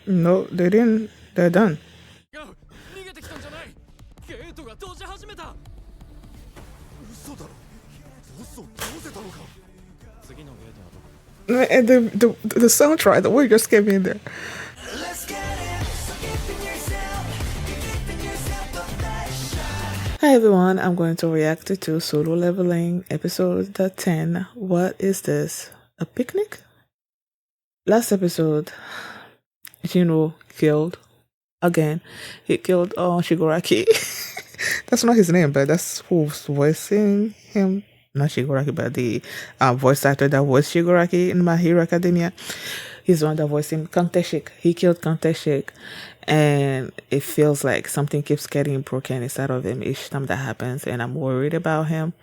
No, they didn't. They're done. And the soundtrack, the way just came in there. Hi everyone, I'm going to react to Solo Leveling episode 10. What is this? A picnic? Last episode, Jinwoo killed again. He killed Shiguraki. That's not his name, but that's who's voicing him. Not Shiguraki, but the voice actor that voiced Shiguraki in My Hero Academia. He's the one that voiced him. Kang Tae-shik. He killed Kang Tae-shik. And it feels like something keeps getting broken inside of him each time that happens. And I'm worried about him.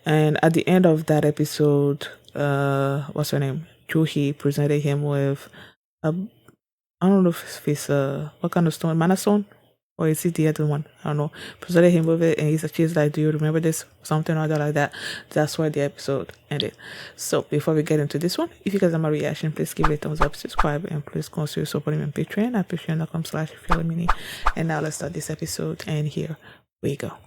And at the end of that episode, what's her name? JooHee presented him with a, I don't know if it's what kind of stone? Mana stone? Or is it the other one? I don't know. Presented him with it, and she's like, "Do you remember this?" Something or other like that. That's where the episode ended. So before we get into this one, if you guys have my reaction, please give it a thumbs up, subscribe, and please consider supporting me on Patreon at patreon.com/feelmini. And now let's start this episode, and here we go.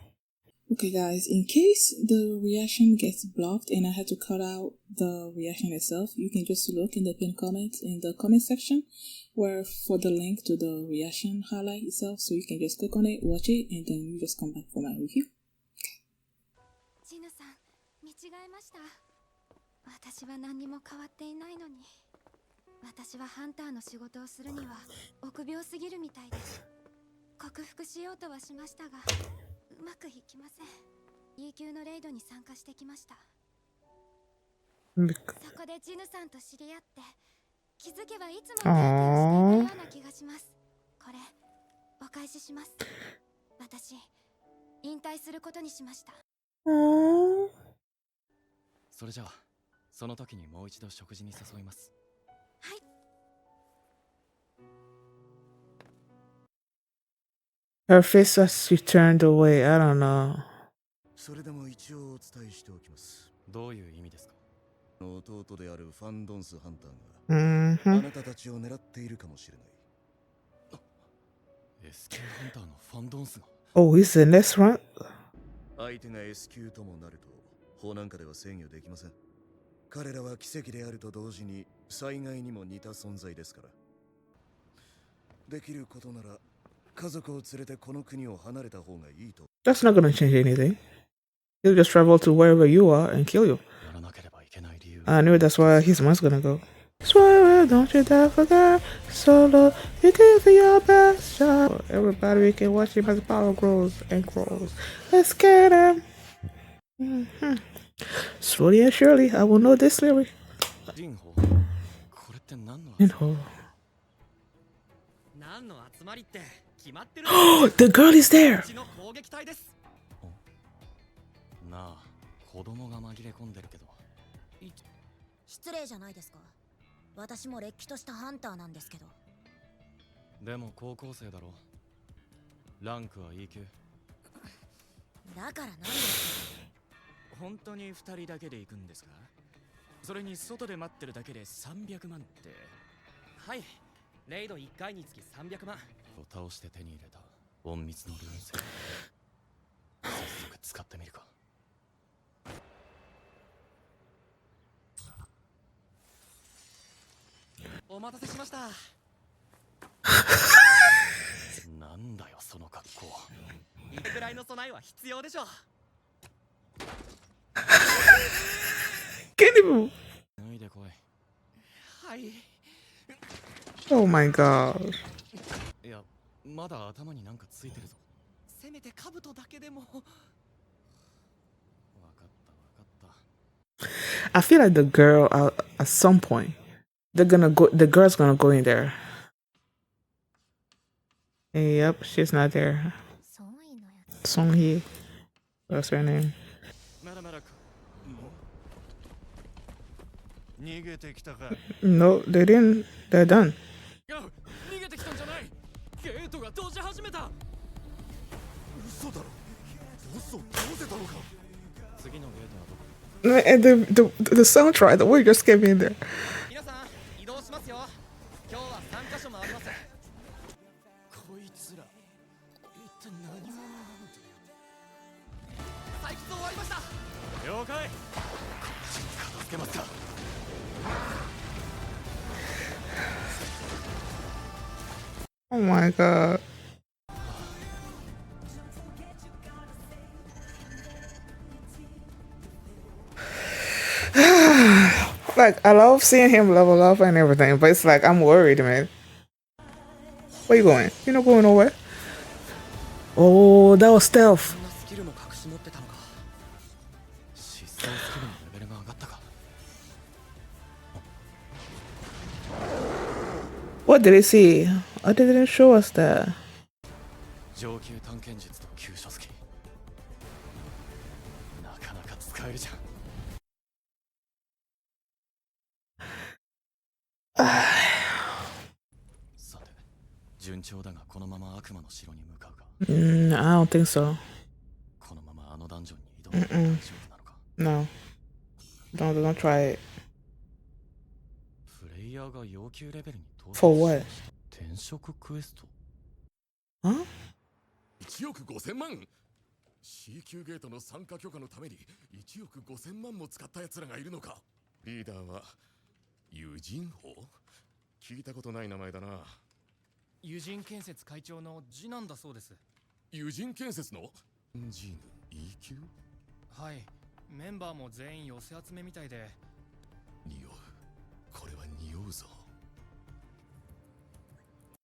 Okay guys, in case the reaction gets blocked and I had to cut out the reaction itself, you can just look in the pinned comments in the comment section where for the link to the reaction highlight itself, so you can just click on it, watch it, and then you just come back for my review. Jinwoo-san, 間違えました。私は何も変わっていないのに。私はハンターの仕事をするには臆病すぎるみたいです。克服しようとはしましたが。うまくいきません。E級のレイドに参加してきました。そこでジヌさんと知り合って、気づけばいつも経験していたような気がします。これ、お返しします。私、引退することにしました。それじゃあ、その時にもう一度食事に誘います。はい。Her face as she turned away. I don't know. それでも一応お伝えしておきます。どういう意味ですか？弟であるファンドンスハンターがあなたたちを狙っているかもしれない。S 級ハンターのファンドンスが。Oh, he's in this one? 相手が S 級ともなると、法なんかでは制御できません。彼らは奇跡であると同時に災害にも似た存在ですから。できることなら。That's not gonna change anything. He'll just travel to wherever you are and kill you. I knew that's where his mind's gonna go. Swear, don't you dare forget. Solo, you give it your best shot. Everybody, we can watch him as power grows and grows. Let's get him. Slowly and surely, I will know this lyric. JinHo. Oh, the girl is there. なあ、子供が紛れ込んでるけど。失礼じゃないですか。私もれっきとしたハンターなんですけど。でも高校生だろ。ランクは E 級。だからなんですか。本当に2人だけで行くんですか？それに外で待ってるだけで300万って。はい。レイド1回につき300万。を倒して手に入れた隠密のルーンセル。早速使ってみるか。お待たせしました。なんだよその格好。いくらいの備えは必要でしょう。Can't even. 脱いでこい。はい。Oh my god. いや、まだ頭になんかついてるぞ。せめて兜だけでも。わかったわかった。I feel like the girl at some point the girl's gonna go in there. Yep, she's not there. Songhee. What's her name? No, they didn't. They're done. 逃げてきたんじゃない。ゲートが閉じ始めた。嘘だろ。ボスを倒せたのか。次のゲートはどこ？ And the soundtrack, the way you just came in there. 皆さん移動しますよ。今日は3カ所回ります。こいつら一体何者なんだよ。採掘終わりました。了解。片付けますか。Oh my god. Like, I love seeing him level up and everything, but it's like I'm worried, man. Where you going? You're not going nowhere. Oh, that was stealth. そんなスキルも隠し持ってたのか。疾走スキルのレベルが上がったか。What did he see? Oh, they didn't show us that. 上級探検術と急所スキル。なかなか使えるじゃん。さて、順調だがこのまま悪魔の城に向かうか。I don't think so. このままあのダンジョンに挑んで大丈夫なのか。No. Don't try it. プレイヤーが要求レベルに到達 For what? 転職クエスト Huh? 1億5000万 C 級ゲートの参加許可のために1億5000万も使った奴らがいるのか。リーダーはユジンホ聞いたことない名前だな。友人建設会長の次男だそうです。ユジン建設のジン E 級。はい、メンバーも全員寄せ集めみたいで。匂う。これは匂うぞ。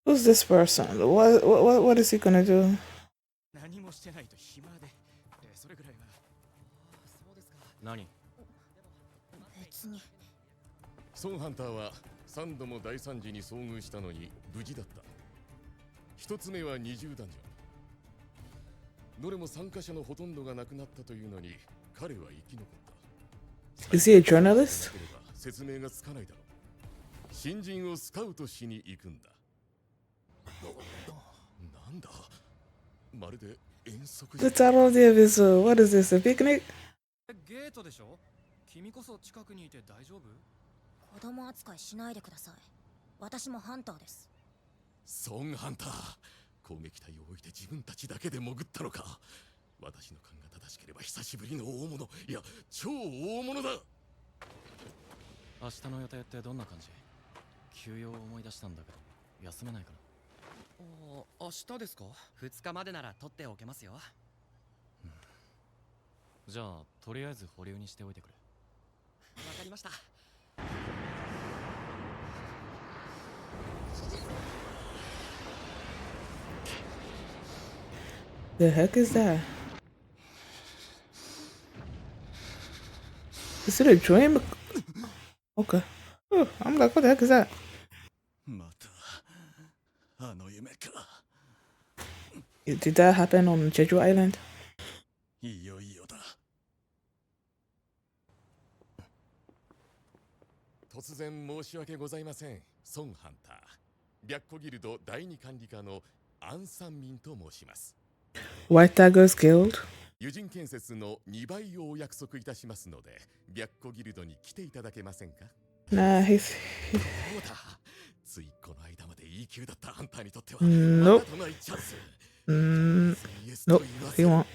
Who's this person? What is he gonna do? 何もしてないと暇で、それぐらいは。そうですか。何？別に。ソンハンターは3度も大惨事に遭遇したのに無事だった。一つ目は20ダンジョン。どれも参加者のほとんどが亡くなったというのに彼は生き残った。 Is he a journalist? 説明がつかないだろう。新人をスカウトしに行くんだ。なんだまるで遠足 The title of the episode. What is this? A picnic? ゲートでしょ？君こそ近くにいて大丈夫？子供扱いしないでください。私もハンターです。ソンハンター、攻撃隊を置いて自分たちだけで潜ったのか。私の勘が正しければ久しぶりの大物、いや超大物だ。明日の予定ってどんな感じ？休養を思い出したんだけど休めないかな。明日ですか？2日までなら取っておけますよ。じゃあとりあえず保留にしておいてくれ。わかりました。The heck is that? Is it a dream? Okay. Oh, I'm like, what the heck is that? またあの夢か。Did that happen on Jeju Island? いよいよだ。突然申し訳ございません。ソンハンター、白虎ギルド第二管理課のアン・サンミンと申します。White Tigers Guild? 友人建設の2倍をお約束いたしますので、白虎ギルドに来ていただけませんか。 Nah, he's... そうだ。ついこの間まで E 級だったハンターにとっては、Nope. またとないチャンス。Nope, he won't.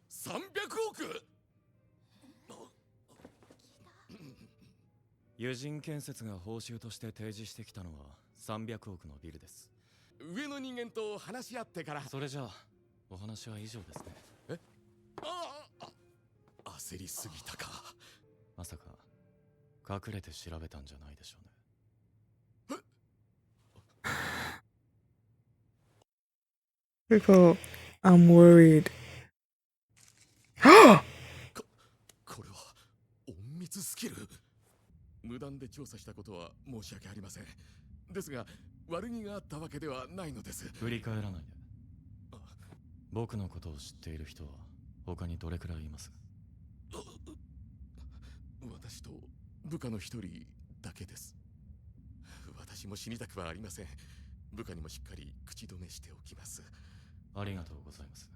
300億。友人建設が報酬として提示してきたのは300億のビルです。上の人間と話し合ってから。それじゃあお話は以上ですね。焦りすぎたか。まさか隠れて調べたんじゃないでしょうね。People, I'm worried. これは隠密スキル。無断で調査したことは申し訳ありません。ですが悪気があったわけではないのです。振り返らないで。僕のことを知っている人は他にどれくらいいます？私と部下の一人だけです。私も死にたくはありません。部下にもしっかり口止めしておきます。ありがとうございます。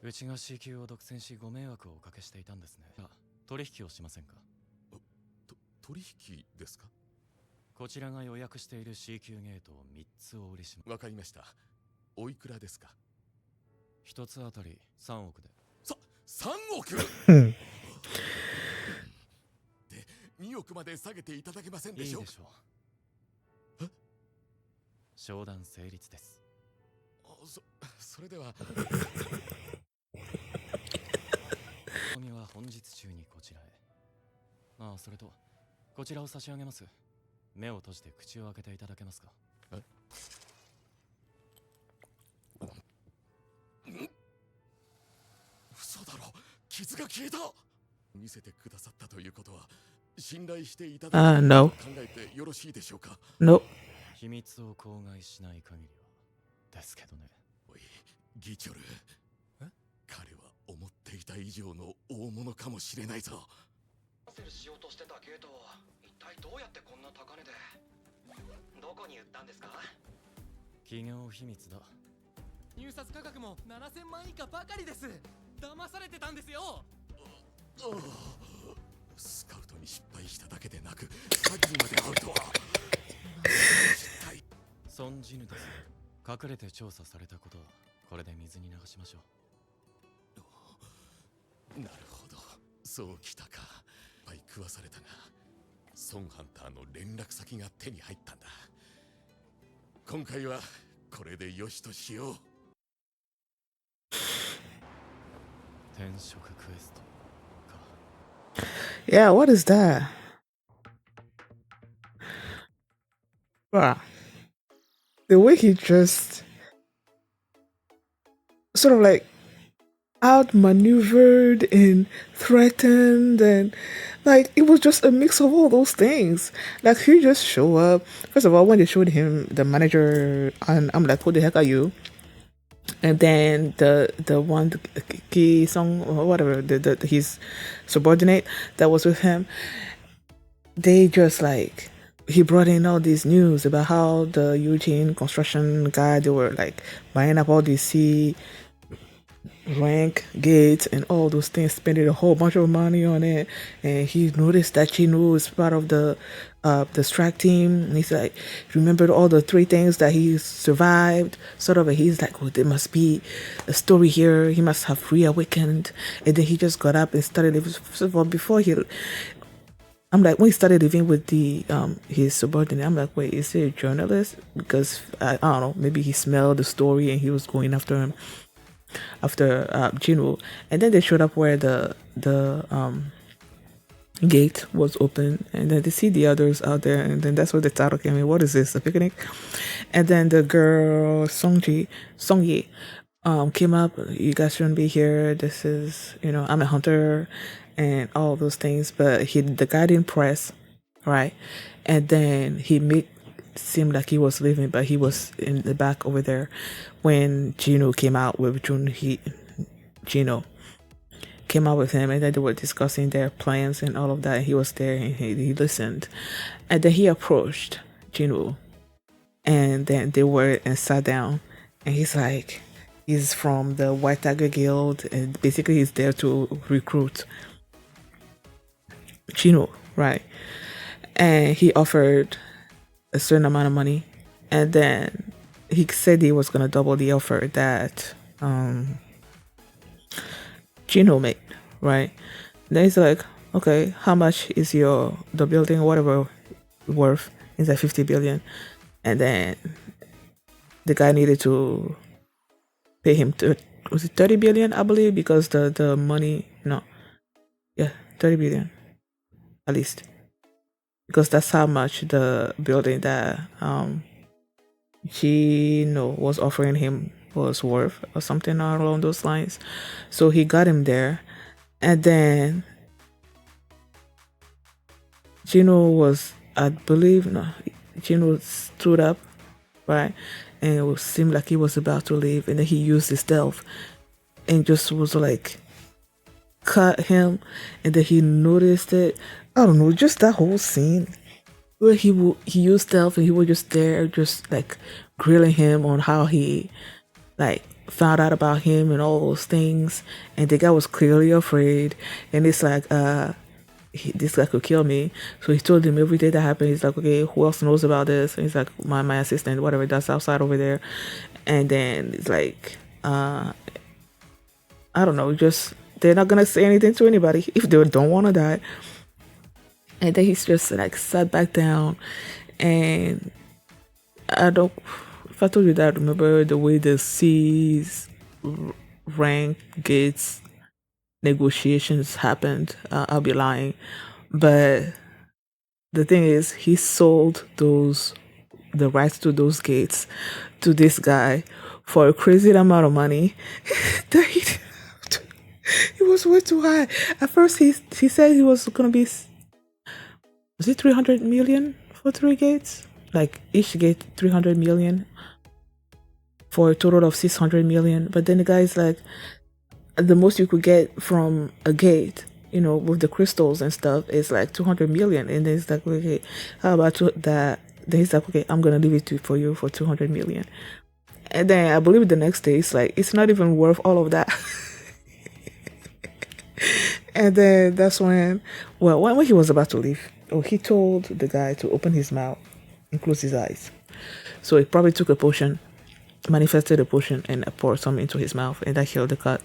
うちが C 級を独占しご迷惑をおかけしていたんですね。取引をしませんか？取引ですか？こちらが予約している C 級ゲートを3つお売りします。わかりました。おいくらですか？1つあたり3億で。3億で2億まで下げていただけませんでしょうか？いいでしょう。商談成立です。それではみは本日中にこちらへ。それとこちらを差し上げます。目を閉じて口を開けていただけますか？嘘だろ、傷が消えた。見せてくださったということは信頼していただけると考えてよろしいでしょうか？ No. 秘密を口外しない限りはですけどね。おいギチョル、彼は思っていた以上の大物かもしれないぞ。しようとしてたゲートを一体どうやってこんな高値で。どこに売ったんですか？企業秘密だ。入札価格も7000万以下ばかりです。騙されてたんですよ。スカウトに失敗しただけでなく詐欺にまで遭うとは。損じぬです。隠れて調査されたことはこれで水に流しましょう。なるほど、そうきたか。いっぱい食わされたがソンハンターの連絡先が手に入ったんだ。今回はこれでよしとしよう。転職クエストか。Yeah, what is that? Wow. The way he just sort of like outmaneuvered and threatened, and like it was just a mix of all those things. Like he just show up. First of all, when they showed him the manager, and I'm like, who the heck are you? And then the one key song or whatever, his subordinate that was with him, they just like, he brought in all these news about how the Eugene construction guy, they were like buying up all these C rank gates and all those things, spending a whole bunch of money on it. And he noticed that Jinwoo is part of the strike team, and he's like, remembered all the 3 things that he survived, sort of. And he's like, oh, there must be a story here, he must have reawakened. And then he just got up and started living. First of all, before I'm like, when he started living with the his subordinate, I'm like, wait, is he a journalist? Because I don't know, maybe he smelled the story and he was going after him, after Jinwoo. And then they showed up where the gate was open, and then they see the others out there, and then that's where the title came in. What is this, a picnic? And then the girl Songye came up. You guys shouldn't be here. This is, I'm a hunter and all those things. But the guy didn't press, right? And then he made seem like he was leaving, but he was in the back over there when Jinwoo came out with Jinho came out with him, and then they were discussing their plans and all of that. He was there and he listened, and then he approached Jinwoo, and then they were and sat down, and he's like, he's from the White Tiger Guild, and basically he's there to recruit Jinwoo, right? And he offered a certain amount of money, and then he said he was gonna double the offer that Jinho made, right? Then he's like, okay, how much is the building, whatever, worth? He's like 50 billion. And then the guy needed to pay him was it 30 billion, I believe, because the money, no, yeah, 30 billion at least, because that's how much the building that Jinho was offering him was worth, or something along those lines. So he got him there, and then Jinho was, I believe, no, Jinho stood up, right, and it seemed like he was about to leave, and then he used his stealth and just was like cut him, and then he noticed it. I don't know, just that whole scene where he used stealth and he was just there, just like grilling him on how he like found out about him and all those things, and the guy was clearly afraid, and it's like this guy could kill me. So he told him everything that happened. He's like, okay, who else knows about this? And he's like, my assistant, whatever, that's outside over there. And then it's like, I don't know, just they're not gonna say anything to anybody if they don't want to die. And then he's just like sat back down, and I don't. If I told you that, remember the way the C's rank gates negotiations happened, I'll be lying. But the thing is, he sold the rights to those gates to this guy for a crazy amount of money that it was way too high. At first, he said he was gonna be, was it 300 million for 3 gates? Like each gate 300 million for a total of 600 million. But then the guy's like, the most you could get from a gate, with the crystals and stuff, is like 200 million. And then he's like, okay, how about that? Then he's like, okay, I'm gonna leave it for you for 200 million. And then I believe the next day it's like, it's not even worth all of that. And then that's when he was about to leave, he told the guy to open his mouth and close his eyes. So he probably took a potion, manifested a potion, and poured some into his mouth, and that killed the cat.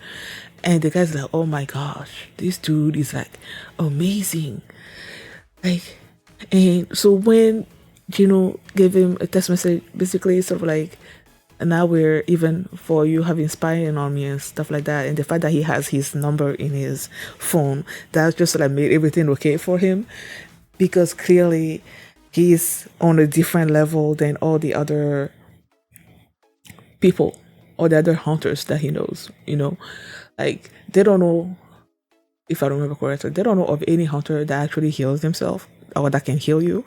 And the guy's like, oh my gosh, this dude is like amazing. Like, and so when Jinwoo gave him a text message, basically sort of like, now we're even for you having spying on me and stuff like that. And the fact that he has his number in his phone, that just like made everything okay for him, because clearly he's on a different level than all the other people or the other hunters that he knows. Like, they don't know, if I remember correctly, they don't know of any hunter that actually heals himself or that can heal you.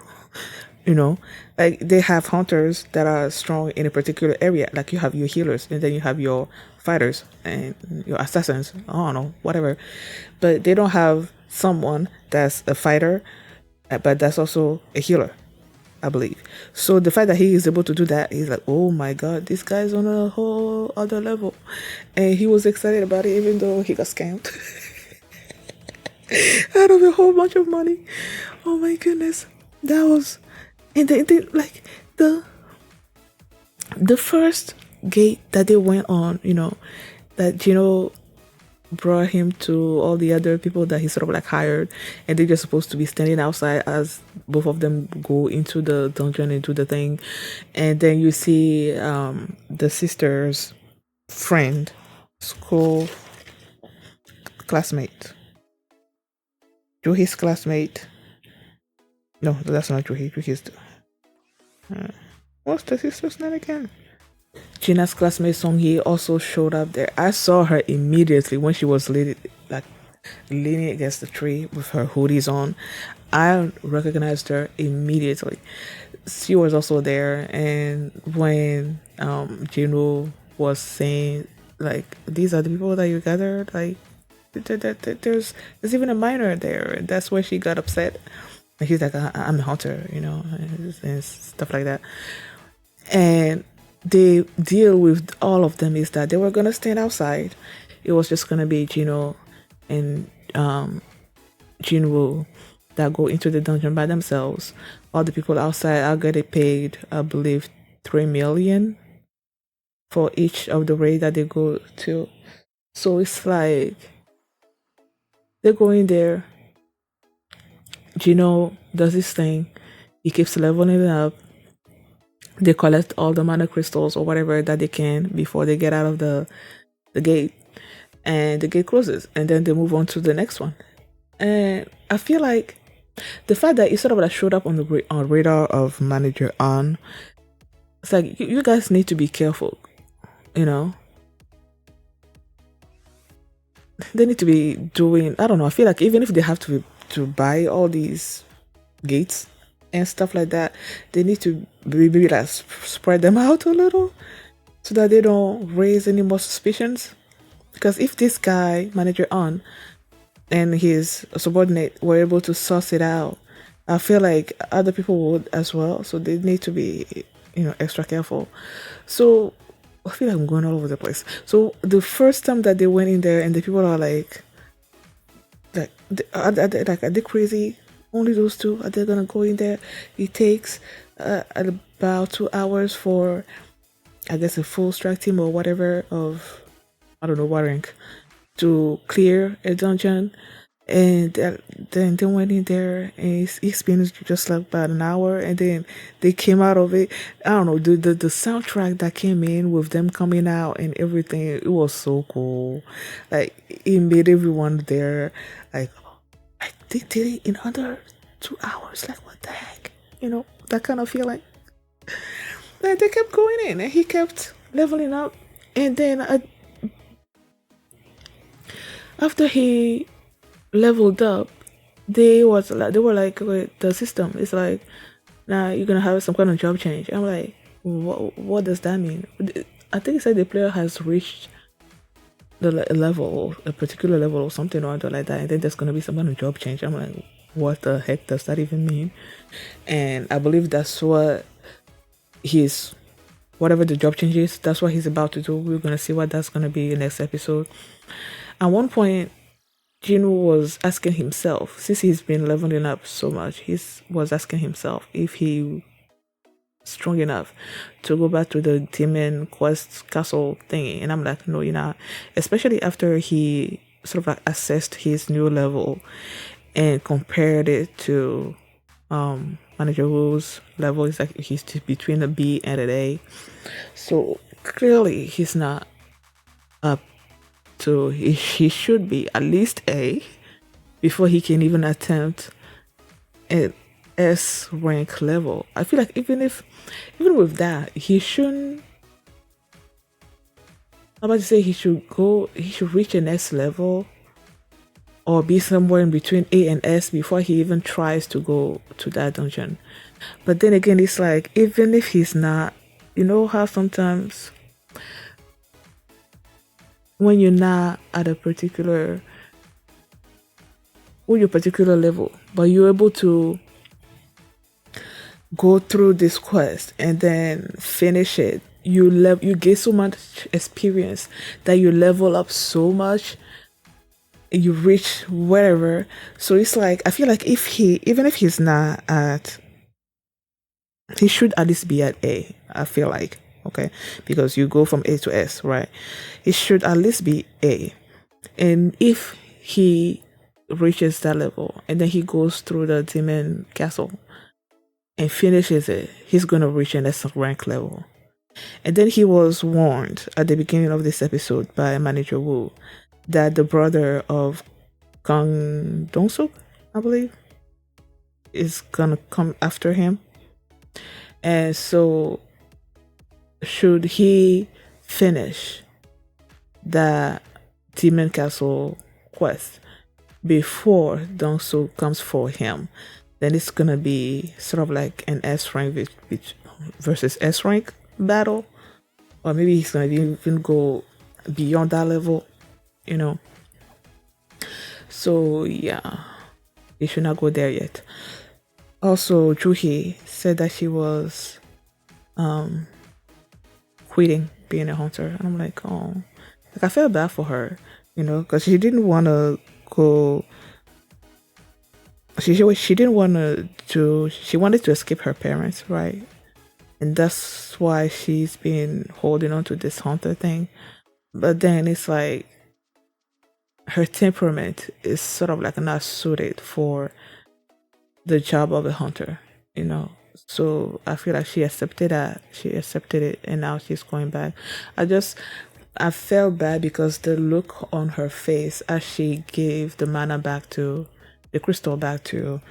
Like, they have hunters that are strong in a particular area. Like, you have your healers, and then you have your fighters and your assassins, I don't know, whatever. But they don't have someone that's a fighter, but that's also a healer, I believe. So the fact that he is able to do that, he's like, oh my god, this guy's on a whole other level. And he was excited about it, even though he got scammed out of a whole bunch of money. Oh my goodness. That was, and they like the first gate that they went on, that brought him to all the other people that he sort of like hired, and they're just supposed to be standing outside as both of them go into the dungeon and do the thing. And then you see the sister's friend, school classmate, JooHee's classmate. No, that's not JooHee. JooHee's what's the sister's name again? Gina's classmate Songhee also showed up there. I saw her immediately when she was leaning against the tree with her hoodies on. I recognized her immediately. She was also there, and when Jinwoo was saying like, these are the people that you gathered, like there's even a minor there, and that's where she got upset. And he's like, I'm a hunter, and stuff like that. And the deal with all of them is that they were gonna stand outside. It was just gonna be Jinho and Jinwoo that go into the dungeon by themselves. All the people outside are getting paid, I believe, 3 million for each of the raid that they go to. So it's like they go in there. Jinho does this thing. He keeps leveling it up. They collect all the mana crystals or whatever that they can before they get out of the gate, and the gate closes, and then they move on to the next one. And I feel like the fact that it sort of like showed up on the radar of Manager An, it's like you guys need to be careful. They need to be doing, I don't know, I feel like even if they have to buy all these gates and stuff like that, they need to maybe like spread them out a little so that they don't raise any more suspicions. Because if this guy, Manager An, and his subordinate were able to suss it out, I feel like other people would as well. So they need to be, extra careful. So I feel like I'm going all over the place. So the first time that they went in there and the people are like, are they crazy? Only those two are they gonna go in there? It takes about 2 hours for, I guess, a full strike team or whatever of, I don't know what rank, to clear a dungeon. And then they went in there and it's been just like about an hour, and then they came out of it. I don't know, the soundtrack that came in with them coming out and everything, it was so cool. Like, it made everyone there like, they did it in under 2 hours. Like, what the heck? That kind of feeling. Like, they kept going in and he kept leveling up. And then after he leveled up, they were like, wait, the system is like, now you're gonna have some kind of job change. I'm like, what does that mean? I think it said the player has reached the level, a particular level or something or other like that, and then there's gonna be some kind of job change. I'm like, what the heck does that even mean? And I believe that's what whatever the job change is, that's what he's about to do. We're gonna see what that's gonna be in the next episode. At one point, Jinwoo was asking himself, since he's been leveling up so much, he was asking himself if he strong enough to go back to the demon quest castle thingy. And I'm like, no, you're not. Especially after he sort of like assessed his new level and compared it to Manager Wu's level. It's like he's between a B and an A. So clearly he's not up to, he should be at least A before he can even attempt an S rank level. I feel like even with that, he shouldn't, I'm about to say he should reach an S level or be somewhere in between A and S before he even tries to go to that dungeon. But then again, it's like, even if he's not, you know how sometimes when you're not at a particular level, but you're able to go through this quest and then finish it, you get so much experience that you level up so much, you reach wherever. So it's like, I feel like even if he's not at, he should at least be at A, I feel like. Okay, because you go from A to S, right? It should at least be A. And if he reaches that level and then he goes through the demon castle and finishes it, he's gonna reach an S rank level. And then he was warned at the beginning of this episode by Manager Wu that the brother of Kang Dong-suk, I believe, is gonna come after him. And so should he finish the demon castle quest before Dong-suk comes for him, then it's gonna be sort of like an S rank versus S rank battle, or maybe he's gonna even go beyond that level, So yeah, he should not go there yet. Also, JooHee said that she was quitting being a hunter, and I'm like, oh, like I felt bad for her, because she didn't want to go. She didn't want to. She wanted to escape her parents, right? And that's why she's been holding on to this hunter thing. But then it's like her temperament is sort of like not suited for the job of a hunter, So I feel like she accepted that. She accepted it, and now she's going back. I felt bad because the look on her face as she gave the crystal back to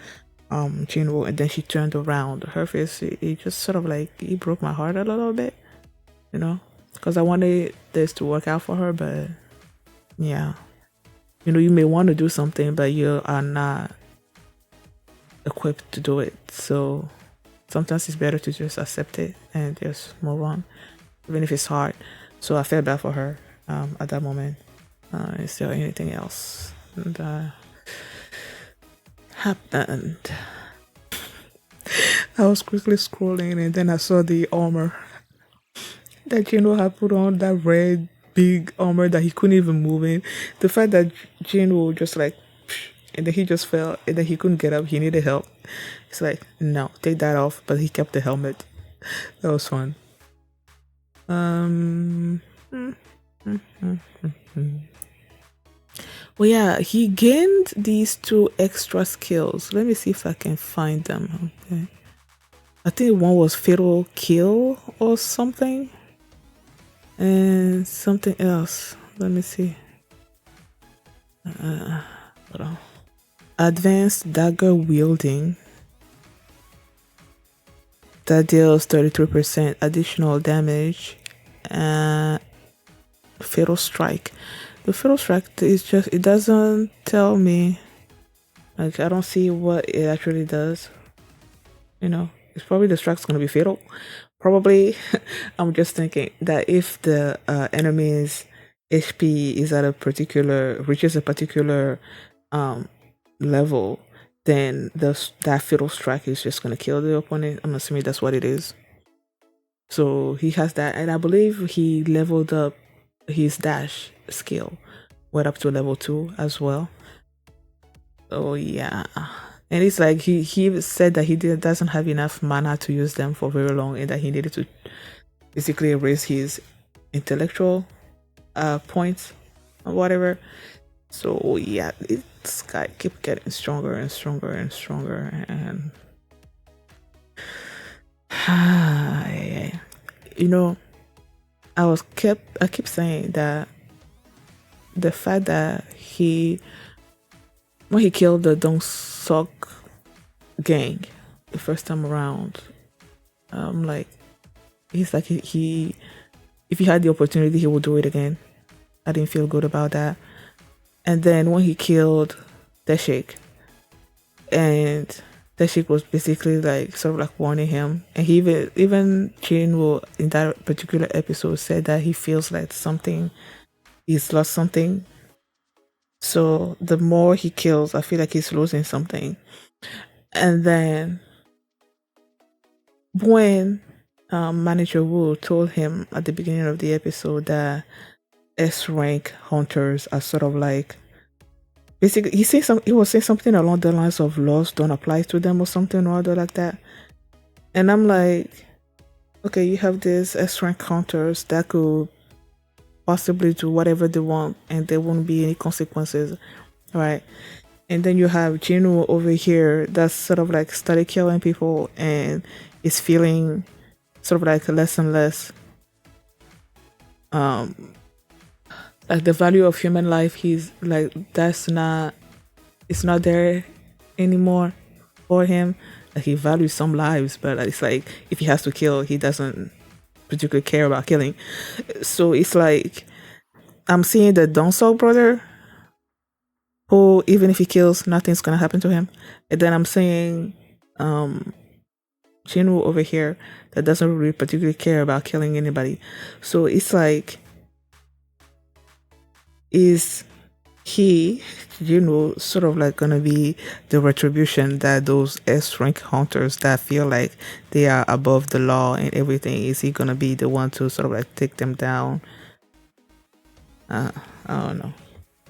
Jinwoo, and then she turned around. Her face, it just sort of like, it broke my heart a little bit, because I wanted this to work out for her, but yeah, you may want to do something, but you are not equipped to do it. So sometimes it's better to just accept it and just move on, even if it's hard. So I felt bad for her at that moment. Is there anything else that happened? I was quickly scrolling and then I saw the armor that Jinwoo had put on that red big armor that he couldn't even move in. The fact that Jinwoo just like, and then he just fell, and then he couldn't get up. He needed help. It's like, no, take that off. But he kept the helmet. That was fun. Well, yeah, he gained these 2 extra skills. Let me see if I can find them. Okay. I think one was fatal kill or something. And something else. Let me see. Hold on. Advanced dagger wielding. That deals 33% additional damage. Fatal strike. The fatal strike is just, it doesn't tell me. Like, I don't see what it actually does. You know, it's probably the strike's gonna be fatal. Probably. I'm just thinking that if the enemy's HP is at a particular, reaches a particular level, then that fatal strike is just gonna kill the opponent. I'm assuming that's what it is. So he has that, and I believe he leveled up his dash skill, went up to level 2 as well. Oh yeah, and it's like he said that he doesn't have enough mana to use them for very long, and that he needed to basically raise his intellectual points or whatever. So yeah, this guy keep getting stronger and stronger and stronger, and you know, I keep saying that the fact that when he killed the Dong Sok gang the first time around, like, he's like, he if he had the opportunity, he would do it again. I didn't feel good about that. And then when he killed Teshik, and Teshik was basically like sort of like warning him, and he even Jinwoo in that particular episode said that he feels like he's lost something. So the more he kills, I feel like he's losing something. And then when Manager Wu told him at the beginning of the episode that S rank hunters are sort of like, basically he was saying something along the lines of laws don't apply to them or something or other like that. And I'm like, okay, you have these S rank hunters that could possibly do whatever they want and there won't be any consequences, right? And then you have Jinwoo over here that's sort of like started killing people and is feeling sort of like less and less like the value of human life. He's like, it's not there anymore for him. Like, he values some lives, but it's like if he has to kill, he doesn't particularly care about killing. So it's like I'm seeing the Donsok brother, who even if he kills, nothing's gonna happen to him. And then I'm seeing Jinwoo over here that doesn't really particularly care about killing anybody. So it's like, is he, sort of like gonna be the retribution that those S rank hunters that feel like they are above the law and everything, is he gonna be the one to sort of like take them down? I don't know.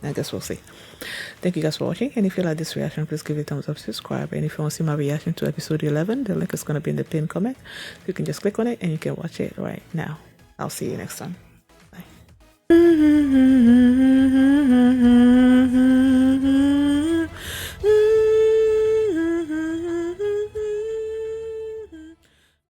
I guess we'll see. Thank you guys for watching, and if you like this reaction, please give it a thumbs up, subscribe, and if you want to see my reaction to episode 11, the link is going to be in the pinned comment. You can just click on it and you can watch it right now. I'll see you next time. Bye.